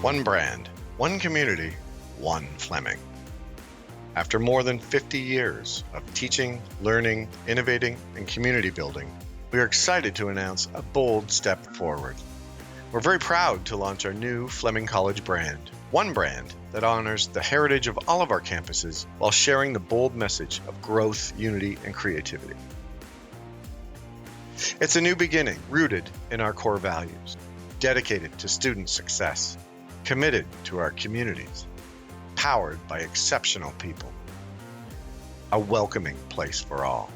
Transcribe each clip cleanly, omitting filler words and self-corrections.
One brand, one community, one Fleming. After more than 50 years of teaching, learning, innovating, and community building, we are excited to announce a bold step forward. We're very proud to launch our new Fleming College brand, one brand that honors the heritage of all of our campuses while sharing the bold message of growth, unity, and creativity. It's a new beginning rooted in our core values, dedicated to student success, committed to our communities, powered by exceptional people. A welcoming place for all.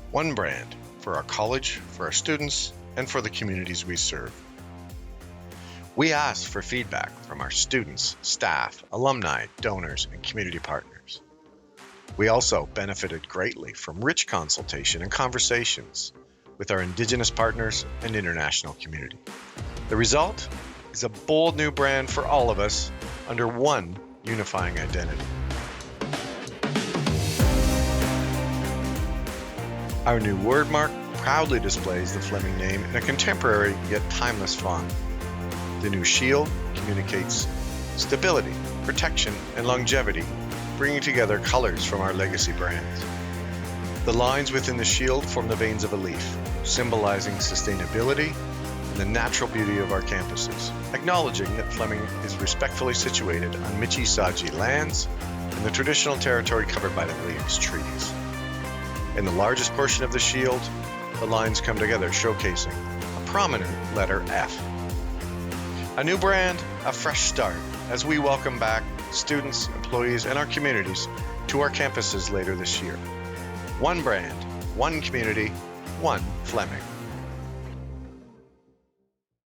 One brand for our college, for our students, and for the communities we serve. We ask for feedback from our students, staff, alumni, donors, and community partners. We also benefited greatly from rich consultation and conversations with our Indigenous partners and international community. The result is a bold new brand for all of us under one unifying identity. Our new word mark proudly displays the Fleming name in a contemporary yet timeless font. The new shield communicates stability, protection, and longevity, bringing together colors from our legacy brands. The lines within the shield form the veins of a leaf, symbolizing sustainability and the natural beauty of our campuses, acknowledging that Fleming is respectfully situated on Michi-Saji lands and the traditional territory covered by the Williams treaties. In the largest portion of the shield, the lines come together, showcasing a prominent letter F. A new brand, a fresh start, as we welcome back students, employees, and our communities to our campuses later this year. One brand, one community, one Fleming.